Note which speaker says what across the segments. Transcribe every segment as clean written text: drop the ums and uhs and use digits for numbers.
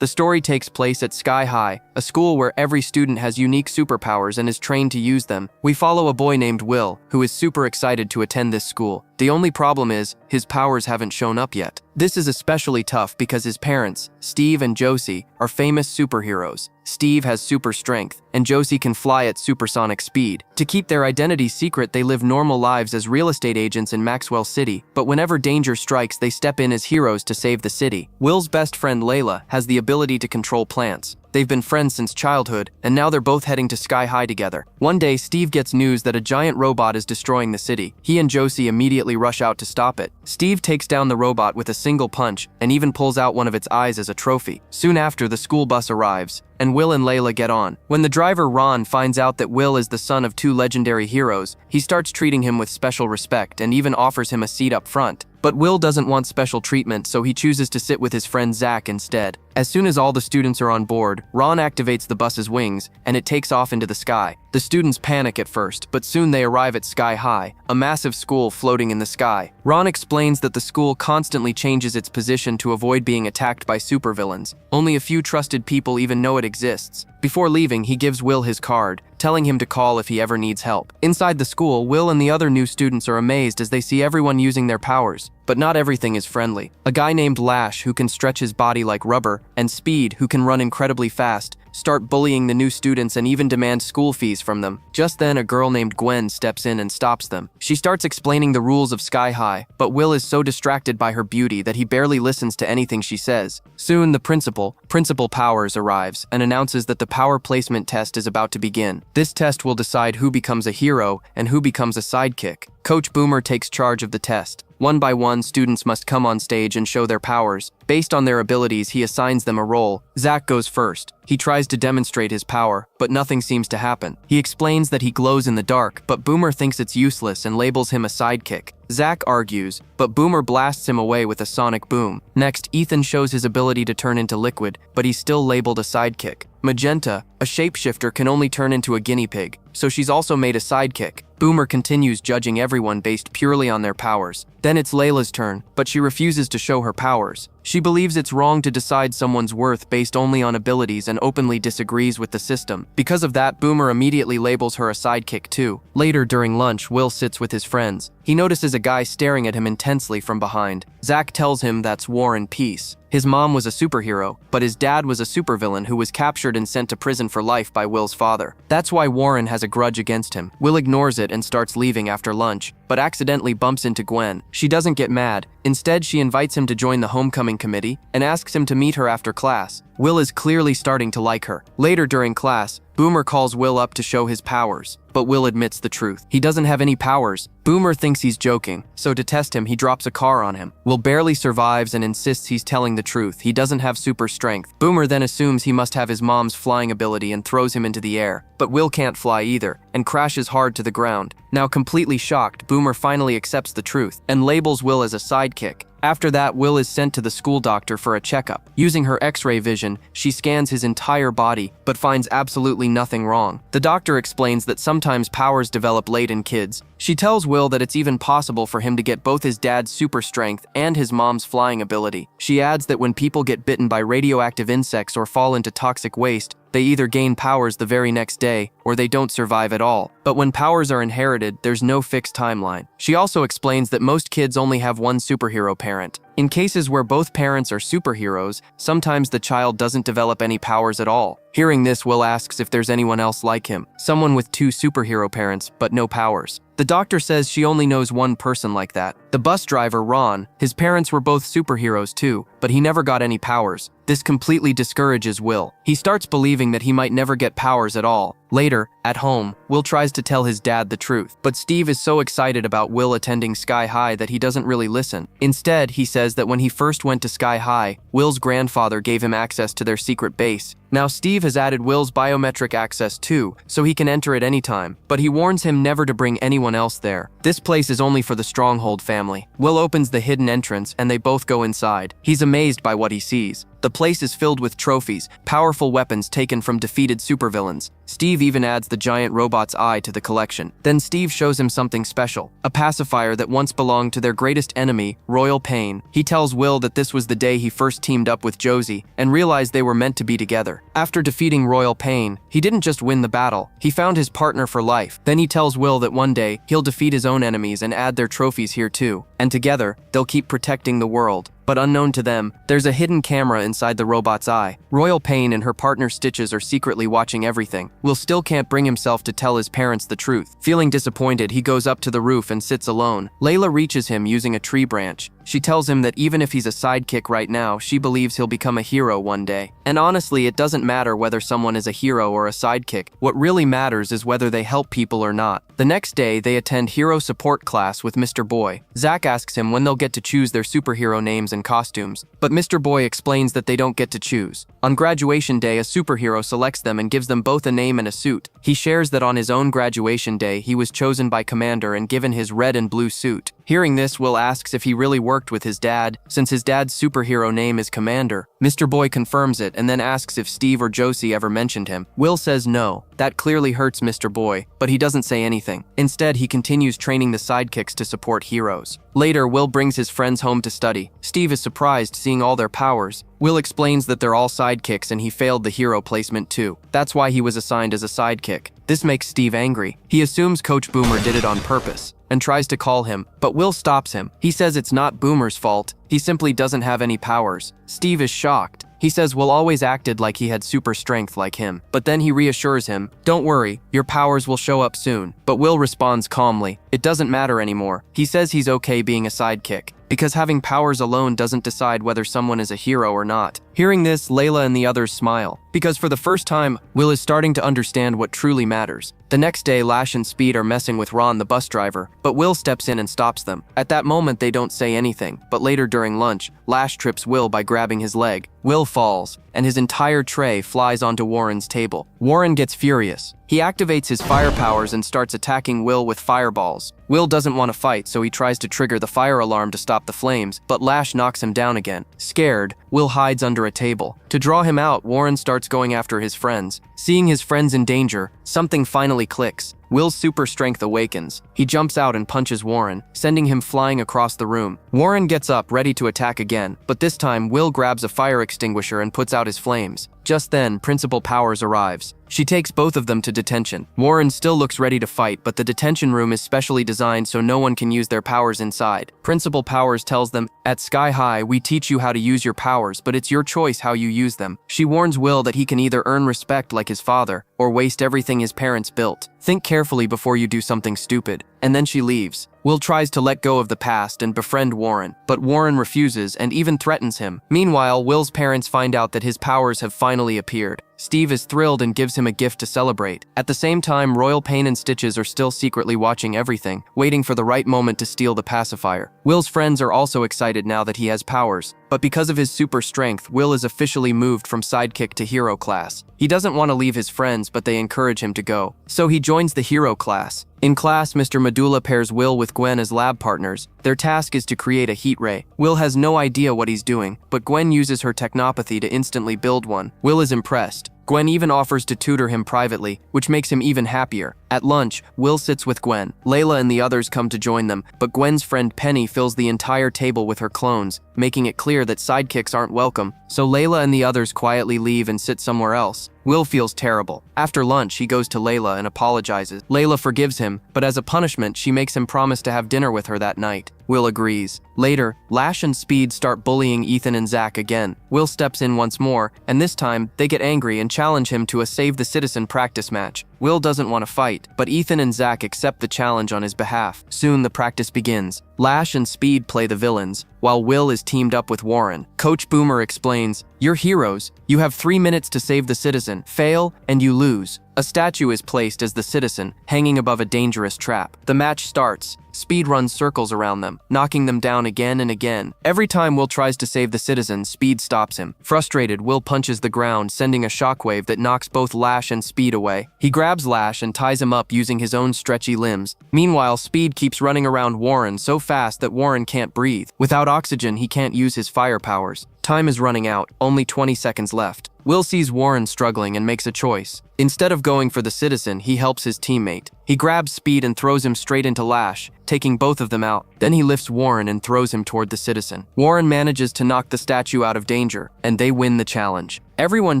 Speaker 1: The story takes place at Sky High, a school where every student has unique superpowers and is trained to use them. We follow a boy named Will, who is super excited to attend this school. The only problem is, his powers haven't shown up yet. This is especially tough because his parents, Steve and Josie, are famous superheroes. Steve has super strength, and Josie can fly at supersonic speed. To keep their identity secret, they live normal lives as real estate agents in Maxwell City, but whenever danger strikes, they step in as heroes to save the city. Will's best friend Layla has the ability to control plants. They've been friends since childhood, and now they're both heading to Sky High together. One day, Steve gets news that a giant robot is destroying the city. He and Josie immediately rush out to stop it. Steve takes down the robot with a single punch and even pulls out one of its eyes as a trophy. Soon after, the school bus arrives, and Will and Layla get on. When the driver Ron finds out that Will is the son of two legendary heroes, he starts treating him with special respect and even offers him a seat up front. But Will doesn't want special treatment, so he chooses to sit with his friend Zach instead. As soon as all the students are on board, Ron activates the bus's wings, and it takes off into the sky. The students panic at first, but soon they arrive at Sky High, a massive school floating in the sky. Ron explains that the school constantly changes its position to avoid being attacked by supervillains. Only a few trusted people even know it exists. Before leaving, he gives Will his card, telling him to call if he ever needs help. Inside the school, Will and the other new students are amazed as they see everyone using their powers. But not everything is friendly. A guy named Lash, who can stretch his body like rubber, and Speed, who can run incredibly fast, start bullying the new students and even demand school fees from them. Just then, a girl named Gwen steps in and stops them. She starts explaining the rules of Sky High, but Will is so distracted by her beauty that he barely listens to anything she says. Soon, the Principal Powers, arrives and announces that the power placement test is about to begin. This test will decide who becomes a hero and who becomes a sidekick. Coach Boomer takes charge of the test. One by one, students must come on stage and show their powers. Based on their abilities, he assigns them a role. Zach goes first. He tries to demonstrate his power, but nothing seems to happen. He explains that he glows in the dark, but Boomer thinks it's useless and labels him a sidekick. Zach argues, but Boomer blasts him away with a sonic boom. Next, Ethan shows his ability to turn into liquid, but he's still labeled a sidekick. Magenta, a shapeshifter, can only turn into a guinea pig, so she's also made a sidekick. Boomer continues judging everyone based purely on their powers. Then it's Layla's turn, but she refuses to show her powers. She believes it's wrong to decide someone's worth based only on abilities and openly disagrees with the system. Because of that, Boomer immediately labels her a sidekick too. Later, during lunch, Will sits with his friends. He notices a guy staring at him intensely from behind. Zach tells him that's War and Peace. His mom was a superhero, but his dad was a supervillain who was captured and sent to prison for life by Will's father. That's why Warren has a grudge against him. Will ignores it and starts leaving after lunch, but accidentally bumps into Gwen. She doesn't get mad. Instead, she invites him to join the homecoming committee and asks him to meet her after class. Will is clearly starting to like her. Later during class, Boomer calls Will up to show his powers, but Will admits the truth. He doesn't have any powers. Boomer thinks he's joking, so to test him, he drops a car on him. Will barely survives and insists he's telling the truth. He doesn't have super strength. Boomer then assumes he must have his mom's flying ability and throws him into the air. But Will can't fly either, and crashes hard to the ground. Now completely shocked, Boomer finally accepts the truth and labels Will as a sidekick. After that, Will is sent to the school doctor for a checkup. Using her X-ray vision, she scans his entire body, but finds absolutely nothing wrong. The doctor explains that sometimes powers develop late in kids. She tells Will that it's even possible for him to get both his dad's super strength and his mom's flying ability. She adds that when people get bitten by radioactive insects or fall into toxic waste, they either gain powers the very next day, or they don't survive at all. But when powers are inherited, there's no fixed timeline. She also explains that most kids only have one superhero parent. In cases where both parents are superheroes, sometimes the child doesn't develop any powers at all. Hearing this, Will asks if there's anyone else like him, someone with two superhero parents, but no powers. The doctor says she only knows one person like that. The bus driver, Ron, his parents were both superheroes too, but he never got any powers. This completely discourages Will. He starts believing that he might never get powers at all. Later, at home, Will tries to tell his dad the truth, but Steve is so excited about Will attending Sky High that he doesn't really listen. Instead, he says that when he first went to Sky High, Will's grandfather gave him access to their secret base. Now Steve has added Will's biometric access too, so he can enter at any time, but he warns him never to bring anyone else there. This place is only for the Stronghold family. Will opens the hidden entrance and they both go inside. He's amazed by what he sees. The place is filled with trophies, powerful weapons taken from defeated supervillains. Steve even adds the giant robot's eye to the collection. Then Steve shows him something special, a pacifier that once belonged to their greatest enemy, Royal Pain. He tells Will that this was the day he first teamed up with Josie and realized they were meant to be together. After defeating Royal Pain, he didn't just win the battle, he found his partner for life. Then he tells Will that one day he'll defeat his own enemies and add their trophies here too. And together, they'll keep protecting the world. But unknown to them, there's a hidden camera inside the robot's eye. Royal Pain and her partner Stitches are secretly watching everything. Will still can't bring himself to tell his parents the truth. Feeling disappointed, he goes up to the roof and sits alone. Layla reaches him using a tree branch. She tells him that even if he's a sidekick right now, she believes he'll become a hero one day. And honestly, it doesn't matter whether someone is a hero or a sidekick. What really matters is whether they help people or not. The next day, they attend hero support class with Mr. Boy. Zach asks him when they'll get to choose their superhero names and costumes, but Mr. Boy explains that they don't get to choose. On graduation day, a superhero selects them and gives them both a name and a suit. He shares that on his own graduation day, he was chosen by Commander and given his red and blue suit. Hearing this, Will asks if he really worked with his dad, since his dad's superhero name is Commander. Mr. Boy confirms it and then asks if Steve or Josie ever mentioned him. Will says no. That clearly hurts Mr. Boy, but he doesn't say anything. Instead, he continues training the sidekicks to support heroes. Later, Will brings his friends home to study. Steve is surprised seeing all their powers. Will explains that they're all sidekicks and he failed the hero placement too. That's why he was assigned as a sidekick. This makes Steve angry. He assumes Coach Boomer did it on purpose and tries to call him, but Will stops him. He says it's not Boomer's fault, he simply doesn't have any powers. Steve is shocked. He says Will always acted like he had super strength like him, but then he reassures him, "Don't worry, your powers will show up soon." But Will responds calmly, "It doesn't matter anymore." He says he's okay being a sidekick, because having powers alone doesn't decide whether someone is a hero or not. Hearing this, Layla and the others smile, because for the first time, Will is starting to understand what truly matters. The next day, Lash and Speed are messing with Ron, the bus driver, but Will steps in and stops them. At that moment, they don't say anything, but later during lunch, Lash trips Will by grabbing his leg. Will falls, and his entire tray flies onto Warren's table. Warren gets furious. He activates his fire powers and starts attacking Will with fireballs. Will doesn't want to fight, so he tries to trigger the fire alarm to stop the flames, but Lash knocks him down again. Scared, Will hides under a table. To draw him out, Warren starts going after his friends. Seeing his friends in danger, something finally clicks. Will's super strength awakens. He jumps out and punches Warren, sending him flying across the room. Warren gets up, ready to attack again, but this time Will grabs a fire extinguisher and puts out his flames. Just then, Principal Powers arrives. She takes both of them to detention. Warren still looks ready to fight, but the detention room is specially designed so no one can use their powers inside. Principal Powers tells them, "At Sky High, we teach you how to use your powers, but it's your choice how you use them." She warns Will that he can either earn respect like his father, or waste everything his parents built. Think carefully before you do something stupid. And then she leaves. Will tries to let go of the past and befriend Warren, but Warren refuses and even threatens him. Meanwhile, Will's parents find out that his powers have finally appeared. Steve is thrilled and gives him a gift to celebrate. At the same time, Royal Pain and Stitches are still secretly watching everything, waiting for the right moment to steal the pacifier. Will's friends are also excited now that he has powers, but because of his super strength, Will is officially moved from sidekick to hero class. He doesn't want to leave his friends, but they encourage him to go. So he joins the hero class. In class, Mr. Medulla pairs Will with Gwen as lab partners. Their task is to create a heat ray. Will has no idea what he's doing, but Gwen uses her technopathy to instantly build one. Will is impressed. Gwen even offers to tutor him privately, which makes him even happier. At lunch, Will sits with Gwen. Layla and the others come to join them, but Gwen's friend Penny fills the entire table with her clones, making it clear that sidekicks aren't welcome. So Layla and the others quietly leave and sit somewhere else. Will feels terrible. After lunch, he goes to Layla and apologizes. Layla forgives him, but as a punishment, she makes him promise to have dinner with her that night. Will agrees. Later, Lash and Speed start bullying Ethan and Zach again. Will steps in once more, and this time, they get angry and challenge him to a Save the Citizen practice match. Will doesn't want to fight, but Ethan and Zach accept the challenge on his behalf. Soon, the practice begins. Lash and Speed play the villains, while Will is teamed up with Warren. Coach Boomer explains, "You're heroes. You have 3 minutes to save the citizen. Fail, and you lose." A statue is placed as the citizen, hanging above a dangerous trap. The match starts. Speed runs circles around them, knocking them down again and again. Every time Will tries to save the citizen, Speed stops him. Frustrated, Will punches the ground, sending a shockwave that knocks both Lash and Speed away. He grabs Lash and ties him up using his own stretchy limbs. Meanwhile, Speed keeps running around Warren so fast that Warren can't breathe. Without oxygen, he can't use his fire powers. Time is running out, only 20 seconds left. Will sees Warren struggling and makes a choice. Instead of going for the citizen, he helps his teammate. He grabs Speed and throws him straight into Lash, taking both of them out. Then he lifts Warren and throws him toward the citizen. Warren manages to knock the statue out of danger, and they win the challenge. Everyone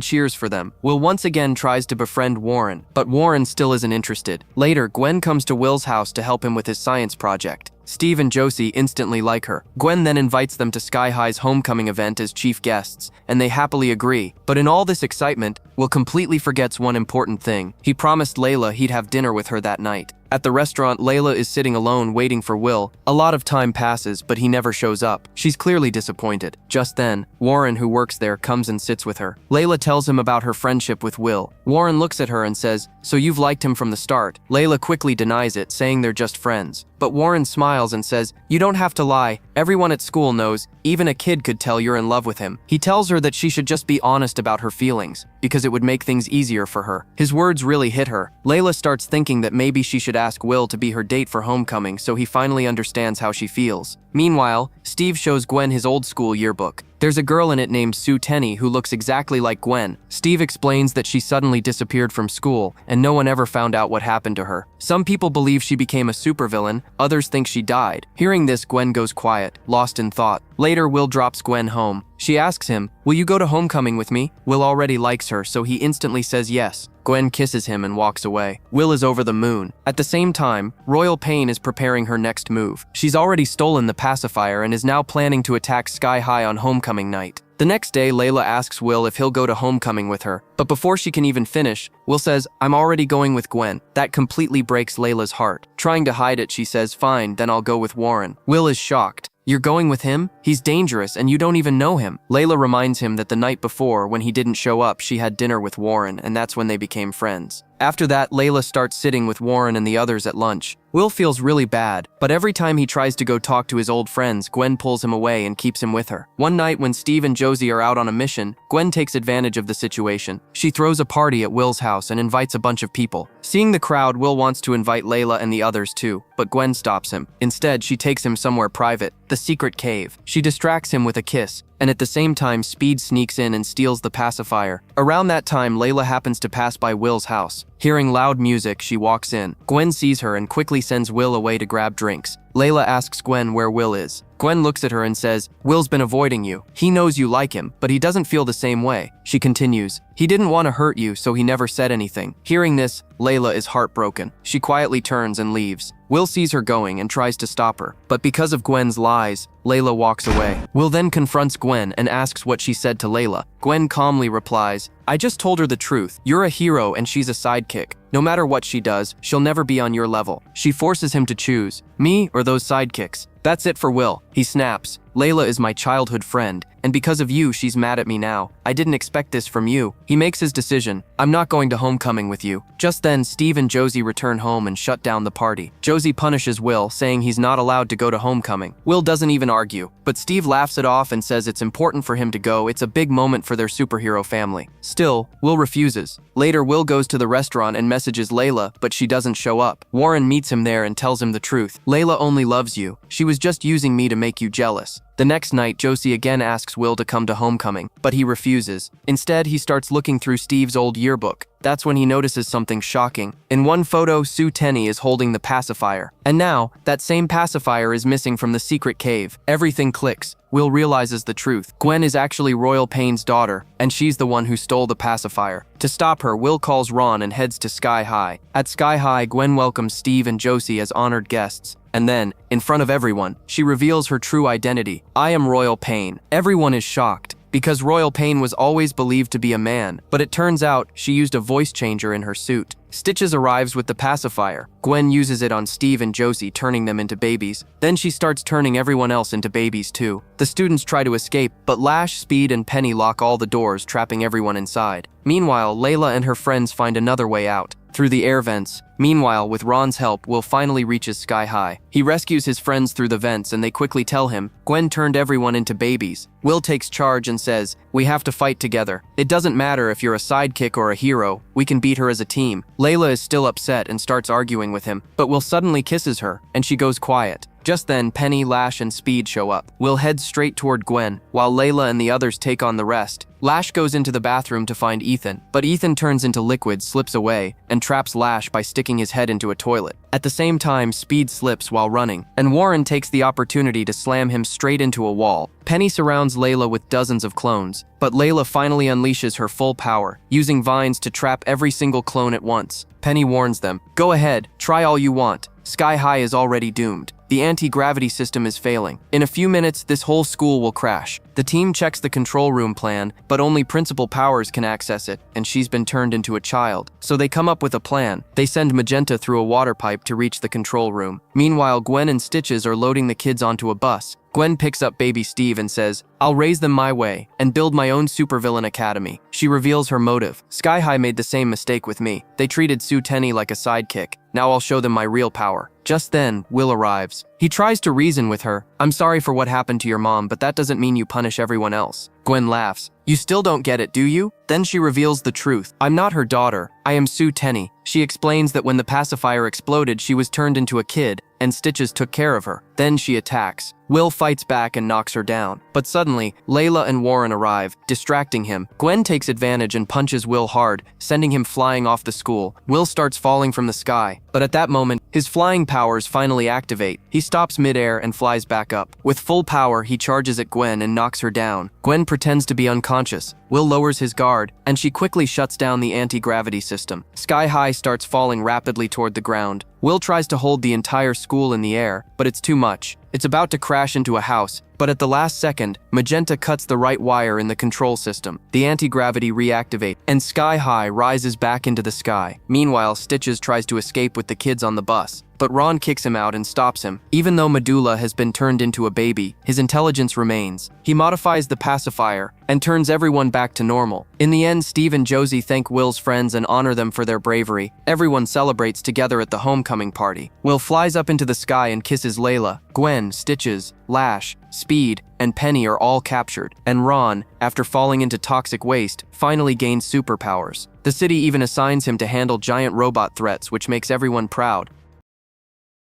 Speaker 1: cheers for them. Will once again tries to befriend Warren, but Warren still isn't interested. Later, Gwen comes to Will's house to help him with his science project. Steve and Josie instantly like her. Gwen then invites them to Sky High's homecoming event as chief guests, and they happily agree. But in all this excitement, Will completely forgets one important thing. He promised Layla he'd have dinner with her that night. At the restaurant, Layla is sitting alone waiting for Will. A lot of time passes, but he never shows up. She's clearly disappointed. Just then, Warren, who works there, comes and sits with her. Layla tells him about her friendship with Will. Warren looks at her and says, "So you've liked him from the start?" Layla quickly denies it, saying they're just friends. But Warren smiles and says, "You don't have to lie. Everyone at school knows. Even a kid could tell you're in love with him." He tells her that she should just be honest about her feelings, because it would make things easier for her. His words really hit her. Layla starts thinking that maybe she should ask Will to be her date for homecoming so he finally understands how she feels. Meanwhile, Steve shows Gwen his old school yearbook. There's a girl in it named Sue Tenney who looks exactly like Gwen. Steve explains that she suddenly disappeared from school and no one ever found out what happened to her. Some people believe she became a supervillain, others think she died. Hearing this, Gwen goes quiet, lost in thought. Later, Will drops Gwen home. She asks him, "Will you go to homecoming with me?" Will already likes her, so he instantly says yes. Gwen kisses him and walks away. Will is over the moon. At the same time, Royal Pain is preparing her next move. She's already stolen the pacifier and is now planning to attack Sky High on homecoming night. The next day, Layla asks Will if he'll go to homecoming with her, but before she can even finish, Will says, "I'm already going with Gwen." That completely breaks Layla's heart. Trying to hide it, she says, "Fine, then I'll go with Warren." Will is shocked. "You're going with him? He's dangerous and you don't even know him." Layla reminds him that the night before, when he didn't show up, she had dinner with Warren, and that's when they became friends. After that, Layla starts sitting with Warren and the others at lunch. Will feels really bad, but every time he tries to go talk to his old friends, Gwen pulls him away and keeps him with her. One night when Steve and Josie are out on a mission, Gwen takes advantage of the situation. She throws a party at Will's house and invites a bunch of people. Seeing the crowd, Will wants to invite Layla and the others too, but Gwen stops him. Instead, she takes him somewhere private, the secret cave. She distracts him with a kiss, and at the same time, Speed sneaks in and steals the pacifier. Around that time, Layla happens to pass by Will's house. Hearing loud music, she walks in. Gwen sees her and quickly sends Will away to grab drinks. Layla asks Gwen where Will is. Gwen looks at her and says, "Will's been avoiding you. He knows you like him, but he doesn't feel the same way." She continues, "He didn't want to hurt you, so he never said anything." Hearing this, Layla is heartbroken. She quietly turns and leaves. Will sees her going and tries to stop her, but because of Gwen's lies, Layla walks away. Will then confronts Gwen and asks what she said to Layla. Gwen calmly replies, "I just told her the truth. You're a hero and she's a sidekick. No matter what she does, she'll never be on your level." She forces him to choose, me or those sidekicks. That's it for Will. He snaps, "Layla is my childhood friend, and because of you, she's mad at me now. I didn't expect this from you." He makes his decision. "I'm not going to homecoming with you." Just then, Steve and Josie return home and shut down the party. Josie punishes Will, saying he's not allowed to go to homecoming. Will doesn't even argue, but Steve laughs it off and says it's important for him to go. It's a big moment for their superhero family. Still, Will refuses. Later, Will goes to the restaurant and messages Layla, but she doesn't show up. Warren meets him there and tells him the truth. "Layla only loves you. She was just using me to make you jealous." The next night, Josie again asks Will to come to homecoming, but he refuses. Instead, he starts looking through Steve's old yearbook. That's when he notices something shocking. In one photo, Sue Tenney is holding the pacifier. And now, that same pacifier is missing from the secret cave. Everything clicks. Will realizes the truth. Gwen is actually Royal Pain's daughter, and she's the one who stole the pacifier. To stop her, Will calls Ron and heads to Sky High. At Sky High, Gwen welcomes Steve and Josie as honored guests. And then, in front of everyone, she reveals her true identity. "I am Royal Pain." Everyone is shocked, because Royal Pain was always believed to be a man, but it turns out she used a voice changer in her suit. Stitches arrives with the pacifier. Gwen uses it on Steve and Josie, turning them into babies. Then she starts turning everyone else into babies too. The students try to escape, but Lash, Speed, and Penny lock all the doors, trapping everyone inside. Meanwhile, Layla and her friends find another way out, through the air vents. Meanwhile, with Ron's help, Will finally reaches Sky High. He rescues his friends through the vents and they quickly tell him, "Gwen turned everyone into babies." Will takes charge and says, "We have to fight together. It doesn't matter if you're a sidekick or a hero, we can beat her as a team." Layla is still upset and starts arguing with him, but Will suddenly kisses her, and she goes quiet. Just then, Penny, Lash, and Speed show up. Will heads straight toward Gwen, while Layla and the others take on the rest. Lash goes into the bathroom to find Ethan, but Ethan turns into liquid, slips away, and traps Lash by sticking his head into a toilet. At the same time, Speed slips while running, and Warren takes the opportunity to slam him straight into a wall. Penny surrounds Layla with dozens of clones, but Layla finally unleashes her full power, using vines to trap every single clone at once. Penny warns them, "Go ahead, try all you want. Sky High is already doomed. The anti-gravity system is failing. In a few minutes, this whole school will crash." The team checks the control room plan, but only Principal Powers can access it, and she's been turned into a child. So they come up with a plan. They send Magenta through a water pipe to reach the control room. Meanwhile, Gwen and Stitches are loading the kids onto a bus. Gwen picks up baby Steve and says, "I'll raise them my way and build my own supervillain academy." She reveals her motive. Sky High made the same mistake with me. They treated Sue Tenney like a sidekick. Now I'll show them my real power. Just then, Will arrives. He tries to reason with her. "I'm sorry for what happened to your mom, but that doesn't mean you punish everyone else." Gwen laughs. "You still don't get it, do you?" Then she reveals the truth. "I'm not her daughter. I am Sue Tenney." She explains that when the pacifier exploded, she was turned into a kid, and Stitches took care of her. Then she attacks. Will fights back and knocks her down. But suddenly, Layla and Warren arrive, distracting him. Gwen takes advantage and punches Will hard, sending him flying off the school. Will starts falling from the sky, but at that moment, his flying powers finally activate. He stops midair and flies back up. With full power, he charges at Gwen and knocks her down. Gwen pretends to be unconscious. Will lowers his guard, and she quickly shuts down the anti-gravity system. Sky High starts falling rapidly toward the ground. Will tries to hold the entire school in the air, but it's too much. It's about to crash into a house, but at the last second, Magenta cuts the right wire in the control system. The anti-gravity reactivates, and Sky High rises back into the sky. Meanwhile, Stitches tries to escape with the kids on the bus, but Ron kicks him out and stops him. Even though Medulla has been turned into a baby, his intelligence remains. He modifies the pacifier and turns everyone back to normal. In the end, Steve and Josie thank Will's friends and honor them for their bravery. Everyone celebrates together at the homecoming party. Will flies up into the sky and kisses Layla. Gwen, Stitches, Lash, Speed, and Penny are all captured, and Ron, after falling into toxic waste, finally gains superpowers. The city even assigns him to handle giant robot threats, which makes everyone proud.